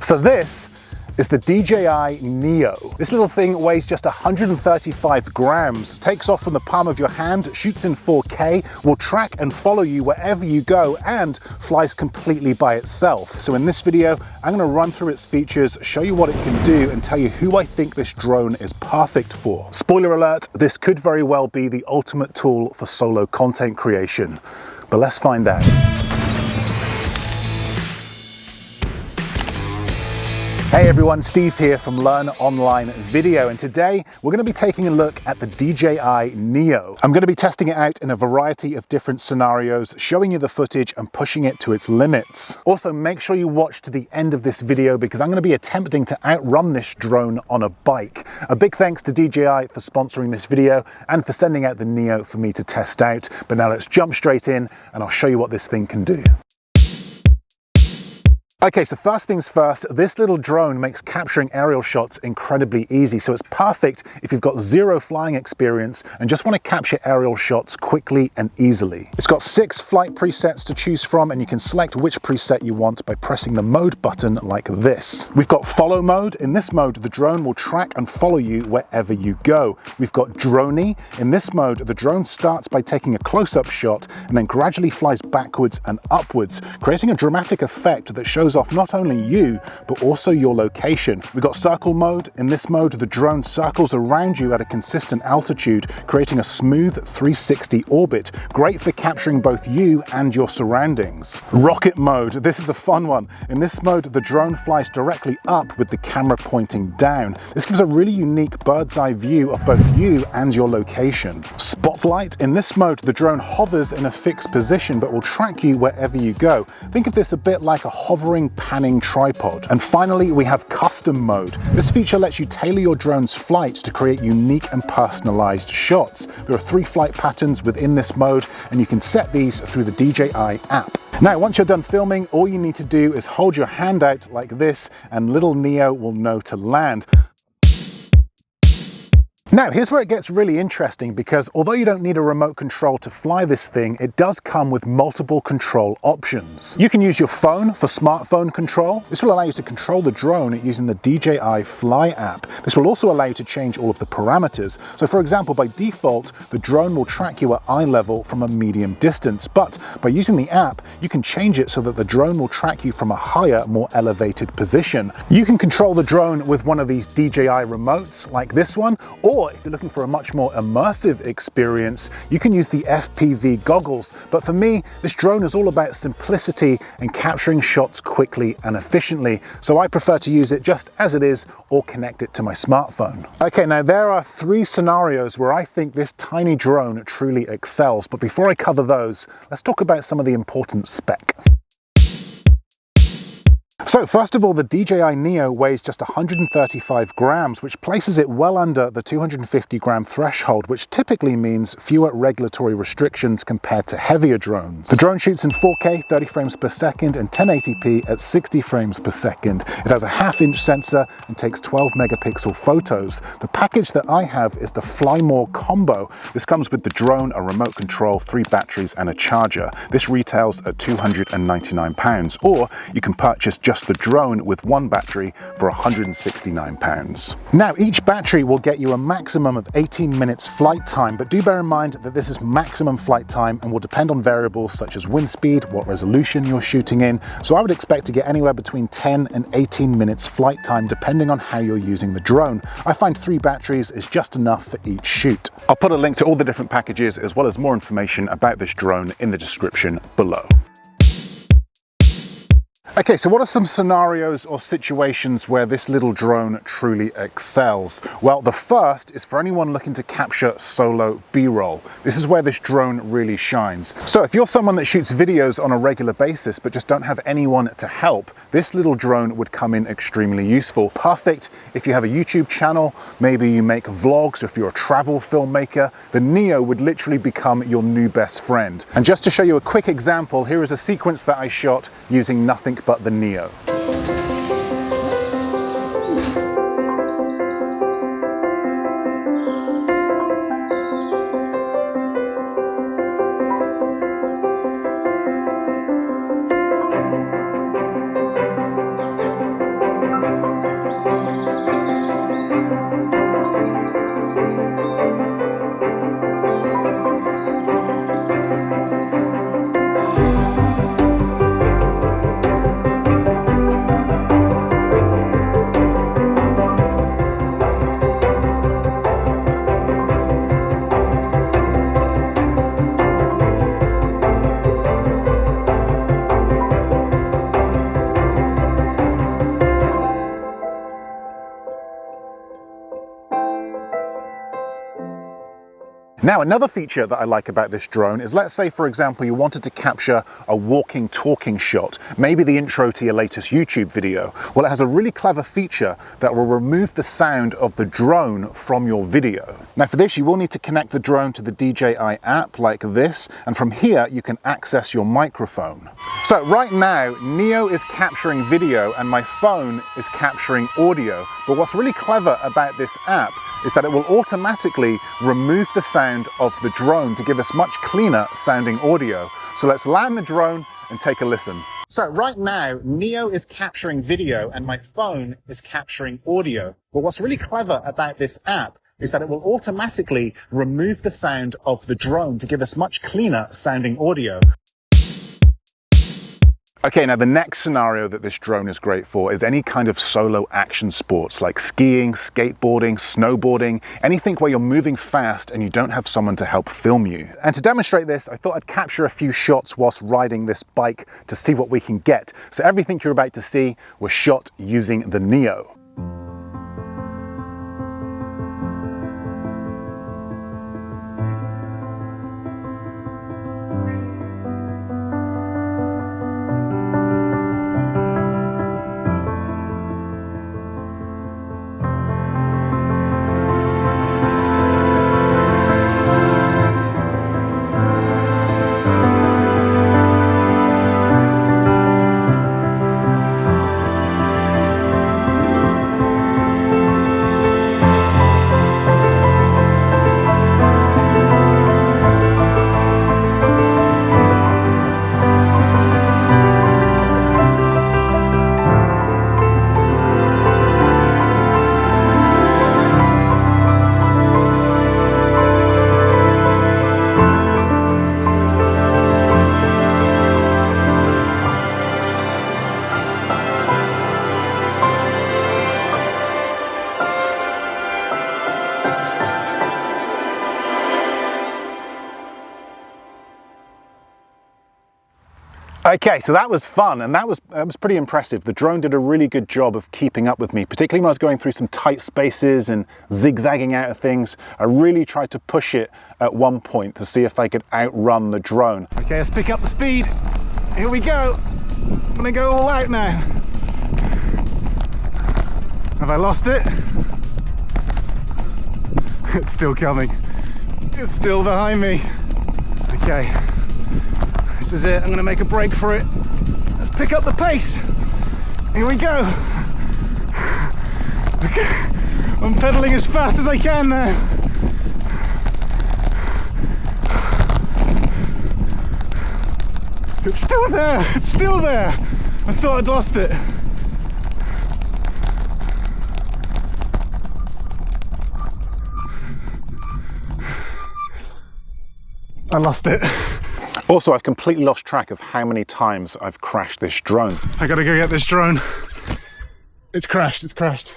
So this is the DJI NEO. This little thing weighs just 135 grams, takes off from the palm of your hand, shoots in 4K, will track and follow you wherever you go, and flies completely by itself. So in this video, I'm going to run through its features, show you what it can do, and tell you who I think this drone is perfect for. Spoiler alert, this could very well be the ultimate tool for solo content creation. But let's find out. Hey everyone, Steve here from Learn Online Video, and today we're going to be taking a look at the DJI NEO. I'm going to be testing it out in a variety of different scenarios, showing you the footage and pushing it to its limits. Also, make sure you watch to the end of this video because I'm going to be attempting to outrun this drone on a bike. A big thanks to DJI for sponsoring this video and for sending out the NEO for me to test out. But now let's jump straight in and I'll show you what this thing can do. Okay, so first things first, this little drone makes capturing aerial shots incredibly easy. So it's perfect if you've got zero flying experience and just want to capture aerial shots quickly and easily. It's got 6 flight presets to choose from, and you can select which preset you want by pressing the mode button like this. We've got follow mode. In this mode, the drone will track and follow you wherever you go. We've got droney. In this mode, the drone starts by taking a close-up shot and then gradually flies backwards and upwards, creating a dramatic effect that shows off not only you, but also your location. We've got circle mode. In this mode, the drone circles around you at a consistent altitude, creating a smooth 360 orbit, great for capturing both you and your surroundings. Rocket mode. This is the fun one. In this mode, the drone flies directly up with the camera pointing down. This gives a really unique bird's eye view of both you and your location. Spotlight. In this mode, the drone hovers in a fixed position, but will track you wherever you go. Think of this a bit like a hovering panning tripod. And finally, we have custom mode. This feature lets you tailor your drone's flight to create unique and personalized shots. There are 3 flight patterns within this mode, and you can set these through the DJI app. Now, once you're done filming, all you need to do is hold your hand out like this, and little NEO will know to land. Now, here's where it gets really interesting, because although you don't need a remote control to fly this thing, it does come with multiple control options. You can use your phone for smartphone control. This will allow you to control the drone using the DJI Fly app. This will also allow you to change all of the parameters. So for example, by default, the drone will track you at eye level from a medium distance, but by using the app, you can change it so that the drone will track you from a higher, more elevated position. You can control the drone with one of these DJI remotes like this one, or if you're looking for a much more immersive experience, you can use the FPV goggles. But for me, this drone is all about simplicity and capturing shots quickly and efficiently. So I prefer to use it just as it is or connect it to my smartphone. Okay, now there are 3 scenarios where I think this tiny drone truly excels. But before I cover those, let's talk about some of the important spec. So first of all, the DJI NEO weighs just 135 grams, which places it well under the 250 gram threshold, which typically means fewer regulatory restrictions compared to heavier drones. The drone shoots in 4K 30 frames per second and 1080p at 60 frames per second. It has a 1/2-inch sensor and takes 12 megapixel photos. The package that I have is the Fly More combo. This comes with the drone, a remote control, 3 batteries and a charger. This retails at £299, or you can purchase just the drone with 1 battery for £169. Now, each battery will get you a maximum of 18 minutes flight time, but do bear in mind that this is maximum flight time and will depend on variables such as wind speed, what resolution you're shooting in. So I would expect to get anywhere between 10 and 18 minutes flight time depending on how you're using the drone. I find 3 batteries is just enough for each shoot. I'll put a link to all the different packages as well as more information about this drone in the description below. Okay, so what are some scenarios or situations where this little drone truly excels? Well, the first is for anyone looking to capture solo B-roll. This is where this drone really shines. So if you're someone that shoots videos on a regular basis but just don't have anyone to help, this little drone would come in extremely useful. Perfect if you have a YouTube channel, maybe you make vlogs, or if you're a travel filmmaker, the NEO would literally become your new best friend. And just to show you a quick example, here is a sequence that I shot using nothing but the NEO. Now, another feature that I like about this drone is, let's say, for example, you wanted to capture a walking, talking shot, maybe the intro to your latest YouTube video. Well, it has a really clever feature that will remove the sound of the drone from your video. Now, for this, you will need to connect the drone to the DJI app like this, and from here, you can access your microphone. So right now, Neo is capturing video and my phone is capturing audio. But what's really clever about this app is that it will automatically remove the sound of the drone to give us much cleaner sounding audio. So let's land the drone and take a listen. So right now, Neo is capturing video and my phone is capturing audio. But what's really clever about this app is that it will automatically remove the sound of the drone to give us much cleaner sounding audio. Okay, now the next scenario that this drone is great for is any kind of solo action sports like skiing, skateboarding, snowboarding, anything where you're moving fast and you don't have someone to help film you. And to demonstrate this, I thought I'd capture a few shots whilst riding this bike to see what we can get. So everything you're about to see was shot using the Neo. Okay, so that was fun, and that was pretty impressive. The drone did a really good job of keeping up with me, particularly when I was going through some tight spaces and zigzagging out of things. I really tried to push it at one point to see if I could outrun the drone. Okay, let's pick up the speed. Here we go. I'm gonna go all out now. Have I lost it? It's still coming. It's still behind me. Okay. This is it. I'm going to make a break for it. Let's pick up the pace. Here we go. Okay. I'm pedaling as fast as I can now. It's still there. It's still there. I thought I'd lost it. I lost it. Also, I've completely lost track of how many times I've crashed this drone. I gotta go get this drone. It's crashed, it's crashed.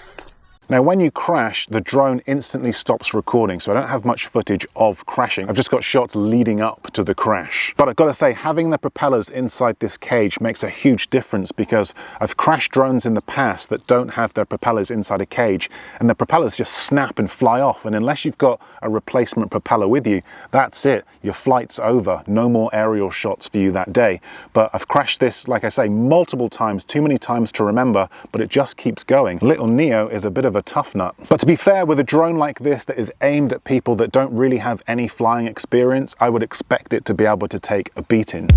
Now, when you crash, the drone instantly stops recording, so I don't have much footage of crashing. I've just got shots leading up to the crash. But I've got to say, having the propellers inside this cage makes a huge difference, because I've crashed drones in the past that don't have their propellers inside a cage, and the propellers just snap and fly off, and unless you've got a replacement propeller with you, that's it. Your flight's over. No more aerial shots for you that day. But I've crashed this, like I say, multiple times, too many times to remember, but it just keeps going. Little Neo is a bit of a tough nut. But to be fair, with a drone like this that is aimed at people that don't really have any flying experience, I would expect it to be able to take a beating.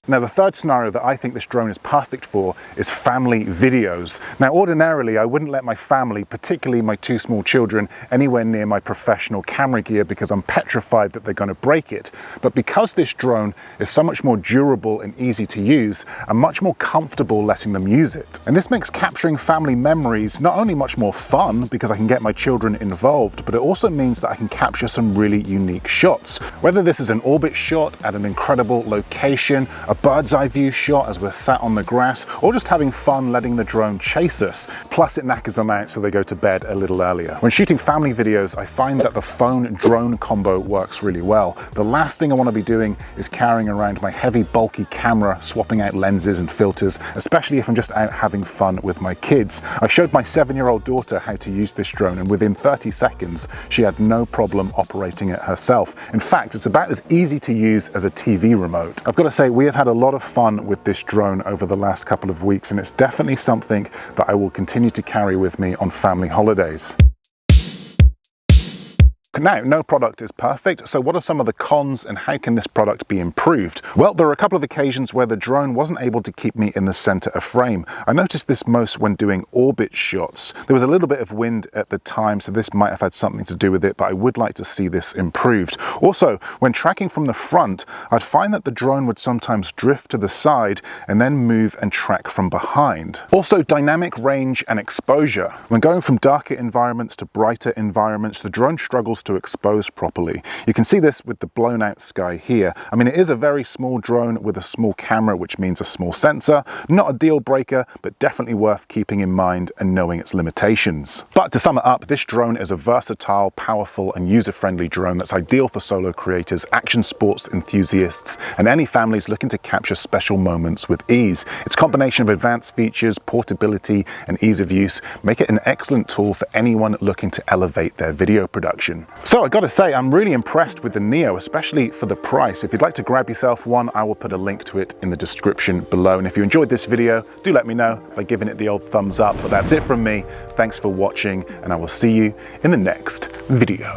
Now, the third scenario that I think this drone is perfect for is family videos. Now, ordinarily, I wouldn't let my family, particularly my two small children, anywhere near my professional camera gear because I'm petrified that they're going to break it. But because this drone is so much more durable and easy to use, I'm much more comfortable letting them use it. And this makes capturing family memories not only much more fun because I can get my children involved, but it also means that I can capture some really unique shots. Whether this is an orbit shot at an incredible location, a a bird's eye view shot as we're sat on the grass, or just having fun letting the drone chase us. Plus it knackers them out so they go to bed a little earlier. When shooting family videos, I find that the phone-drone combo works really well. The last thing I want to be doing is carrying around my heavy, bulky camera, swapping out lenses and filters, especially if I'm just out having fun with my kids. I showed my 7-year-old daughter how to use this drone, and within 30 seconds, she had no problem operating it herself. In fact, it's about as easy to use as a TV remote. I've got to say, we have had a lot of fun with this drone over the last couple of weeks, and it's definitely something that I will continue to carry with me on family holidays. Now, no product is perfect, so what are some of the cons and how can this product be improved? Well, there are a couple of occasions where the drone wasn't able to keep me in the center of frame. I noticed this most when doing orbit shots. There was a little bit of wind at the time, so this might have had something to do with it, but I would like to see this improved. Also, when tracking from the front, I'd find that the drone would sometimes drift to the side and then move and track from behind. Also, dynamic range and exposure. When going from darker environments to brighter environments, the drone struggles to expose properly. You can see this with the blown out sky here. I mean, it is a very small drone with a small camera, which means a small sensor. Not a deal breaker, but definitely worth keeping in mind and knowing its limitations. But to sum it up, this drone is a versatile, powerful and user-friendly drone that's ideal for solo creators, action sports enthusiasts and any families looking to capture special moments with ease. Its combination of advanced features, portability and ease of use make it an excellent tool for anyone looking to elevate their video production. So I gotta say, I'm really impressed with the Neo, especially for the price. If you'd like to grab yourself one, I will put a link to it in the description below. And if you enjoyed this video, do let me know by giving it the old thumbs up. But that's it from me. Thanks for watching, and I will see you in the next video.